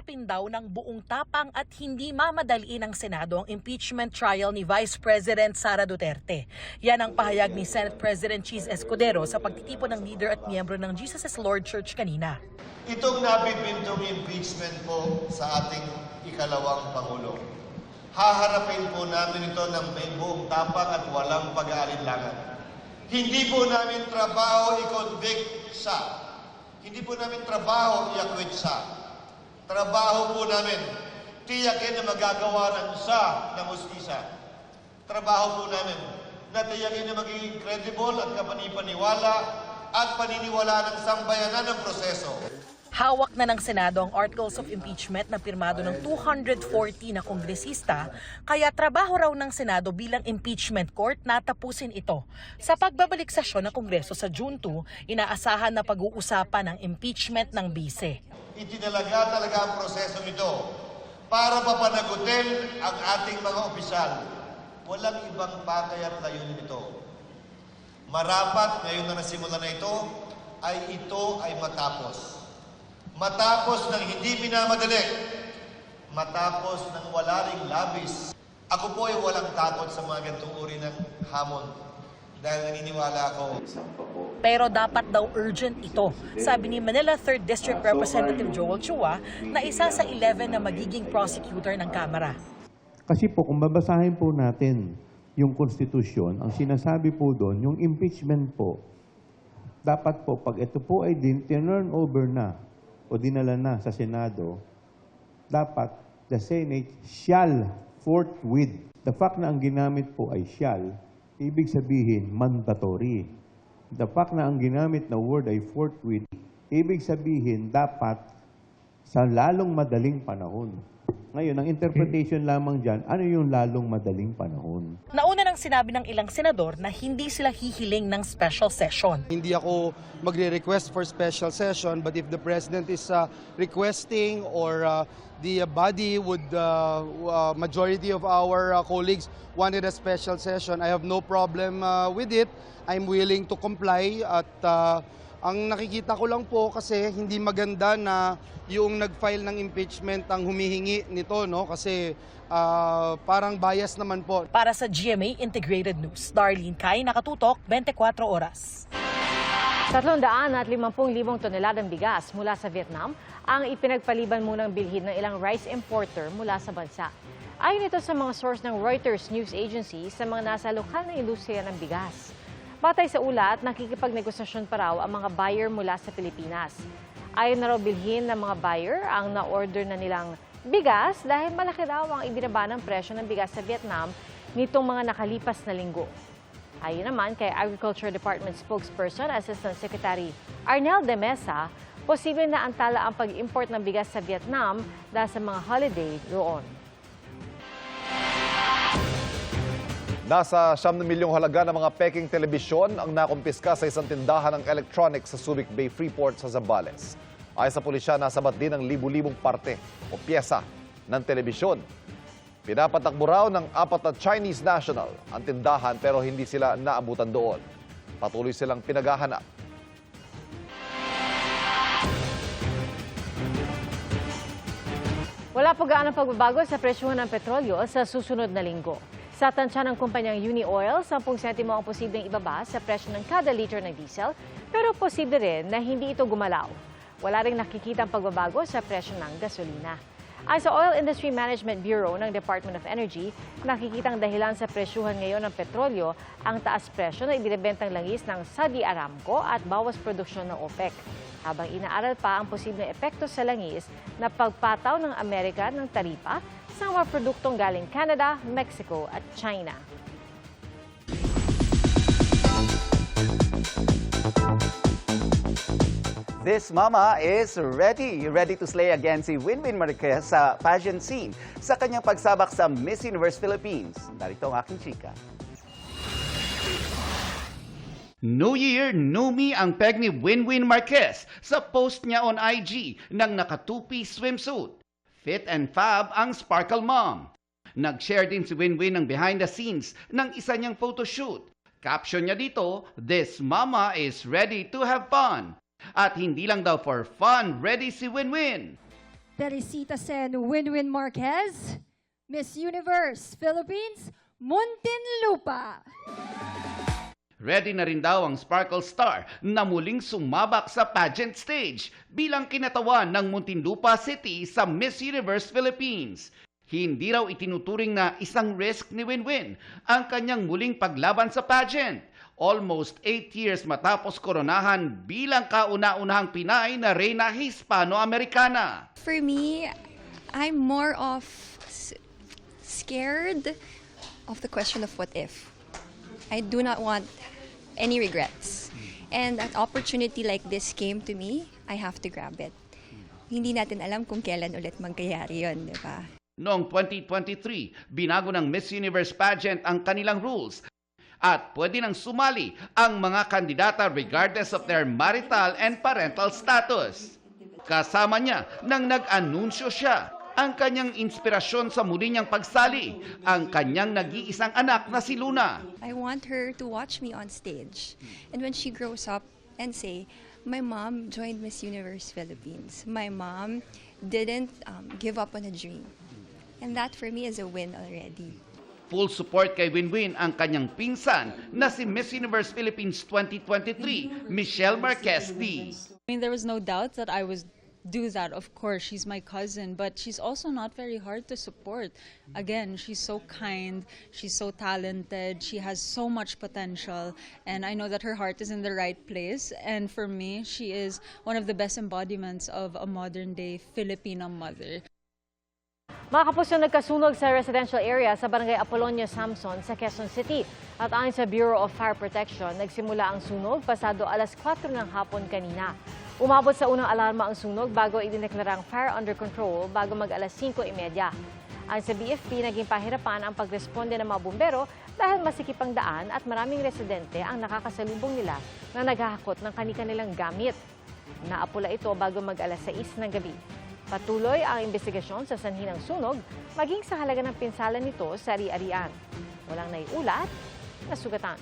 Harapin daw ng buong tapang at hindi mamadaliin ng Senado ang impeachment trial ni Vice President Sara Duterte. Yan ang pahayag ni Senate President Cheese Escudero sa pagtitipon ng leader at miyembro ng Jesus is Lord Church kanina. Itong nabibintong impeachment po sa ating ikalawang Pangulo. Haharapin po namin ito ng may buong tapang at walang pag-aalinlangan. Hindi po namin trabaho i-convict siya. Hindi po namin trabaho i-acquit siya. Trabaho po namin tiyakin na magagawa ng siya ng hustisya. Trabaho po namin na tiyakin na magiging credible at kapanipaniwala at paniniwala ng sambayanan ng proseso. Hawak na ng Senado ang Articles of Impeachment na pirmado ng 240 na kongresista, kaya trabaho raw ng Senado bilang impeachment court na tapusin ito. Sa pagbabalik sesyon ng Kongreso sa June 2, inaasahan na pag-uusapan ang impeachment ng bise. Itinalaga talaga ang proseso nito para papanagutin ang ating mga opisyal. Walang ibang pakay at layunin nito. Marapat ngayon na nasimula na ito ay matapos. Matapos ng hindi minamadali. Matapos ng wala ring labis. Ako po ay walang takot sa mga ganitong uri ng hamon. Dahil naniniwala ako. Pero dapat daw urgent ito, sabi ni Manila 3rd District Representative Joel Chua na isa sa 11 na magiging prosecutor ng Kamara. Kasi po kung babasahin po natin yung konstitusyon, ang sinasabi po doon, yung impeachment po, dapat po pag ito po ay turn over na o dinala na sa Senado, dapat the Senate shall forthwith. The fact na ang ginamit po ay shall, ibig sabihin mandatory. The fact na ang ginamit na word ay forthwith, ibig sabihin dapat sa lalong madaling panahon. Ngayon, ang interpretation lamang dyan, ano yung lalong madaling panahon? Nauna nang sinabi ng ilang senador na hindi sila hihiling ng special session. Hindi ako magre-request for special session, but if the President is requesting or the body would, majority of our colleagues wanted a special session, I have no problem with it. I'm willing to comply at ang nakikita ko lang po kasi hindi maganda na yung nag-file ng impeachment ang humihingi nito, no? Kasi parang bias naman po. Para sa GMA Integrated News, Darlene Kai, Nakatutok, 24 Oras. 350,000 toneladang bigas mula sa Vietnam ang ipinagpaliban munang bilhin ng ilang rice importer mula sa bansa. Ayon ito sa mga source ng Reuters News Agency sa mga nasa lokal na industriya ng bigas. Batay sa ulat, nakikipagnegosasyon pa raw ang mga buyer mula sa Pilipinas. Ayon na raw bilhin ng mga buyer ang na-order na nilang bigas dahil malaki raw ang ibinaba ng presyo ng bigas sa Vietnam nitong mga nakalipas na linggo. Ayon naman kay Agriculture Department spokesperson, Assistant Secretary Arnel de Mesa, posible na antala ang pag-import ng bigas sa Vietnam dahil sa mga holiday roon. Nasa 9 milyong halaga ng mga peking telebisyon ang nakumpiska sa isang tindahan ng electronics sa Subic Bay Freeport sa Zambales. Ayon sa pulisya, nasabat din ang libu-libong parte o pyesa ng telebisyon. Pinapatakbo raw ng 4 na Chinese national ang tindahan pero hindi sila naabutan doon. Patuloy silang pinaghahanap. Wala po gaanong pagbabago sa presyohan ng petrolyo sa susunod na linggo. Sa tansya ng kumpanyang Uni-Oil, 10 sentimo ang posibleng ibaba sa presyo ng kada liter ng diesel, pero posible rin na hindi ito gumalaw. Wala ring nakikitang pagbabago sa presyo ng gasolina. Ayon sa Oil Industry Management Bureau ng Department of Energy, nakikitang dahilan sa presyuhan ngayon ng petrolyo ang taas presyo na ibinebentang langis ng Saudi Aramco at bawas produksyon ng OPEC. Habang inaaral pa ang posibleng epekto sa langis na pagpataw ng Amerika ng taripa sa mga produktong galing Canada, Mexico at China. This mama is ready to slay again si Winwin Marquez sa pageant scene sa kanyang pagsabak sa Miss Universe Philippines. Narito ang aking chika. New Year, New Me ang peg ni Winwin Marquez sa post niya on IG ng naka-two-piece swimsuit. Fit and fab ang Sparkle Mom. Nag-share din si Winwin ng behind the scenes ng isa niyang photoshoot. Caption niya dito, "This mama is ready to have fun." At hindi lang daw for fun, ready si Winwin. Teresita Sen Winwin Marquez, Miss Universe Philippines, Muntinlupa. Ready na rin daw ang Sparkle Star na muling sumabak sa pageant stage bilang kinatawan ng Muntinlupa City sa Miss Universe Philippines. Hindi raw itinuturing na isang risk ni Winwin ang kanyang muling paglaban sa pageant. Almost 8 years matapos koronahan bilang kauna-unahang Pinay na Reyna Hispano-Americana. For me, I'm more of scared of the question of what if. I do not want any regrets. And an opportunity like this came to me, I have to grab it. Hindi natin alam kung kailan ulit mangyayari yun, di ba? Noong 2023, binago ng Miss Universe pageant ang kanilang rules at pwede nang sumali ang mga kandidata regardless of their marital and parental status. Kasama niya nang nag-anunsyo siya ang kanyang inspirasyon sa muli niyang pagsali, ang kanyang nag-iisang anak na si Luna. I want her to watch me on stage. And when she grows up and say, my mom joined Miss Universe Philippines. My mom didn't give up on a dream. And that for me is a win already. Full support kay Winwin ang kanyang pinsan na si Miss Universe Philippines 2023, Michelle Marquez D. I mean, there was no doubt that I would do that. Of course, she's my cousin, but she's also not very hard to support. Again, she's so kind, she's so talented, she has so much potential, and I know that her heart is in the right place. And for me, she is one of the best embodiments of a modern-day Filipino mother. Mga kapuso, nagkasunog sa residential area sa Barangay Apolonio Samson sa Quezon City. At ayon sa Bureau of Fire Protection, nagsimula ang sunog pasado alas 4 ng hapon kanina. Umabot sa unang alarma ang sunog bago idineklarang fire under control bago mag alas 5:30. Ayon sa BFP, naging pahirapan ang pagresponde ng mga bumbero dahil masikip ang daan at maraming residente ang nakakasalubong nila na naghahakot ng kani-kanilang gamit. Naapula ito bago mag alas 6 ng gabi. Patuloy ang investigasyon sa sanhi ng sunog, maging sa halaga ng pinsala nito sa ari-arian. Walang naiulat na sugatan.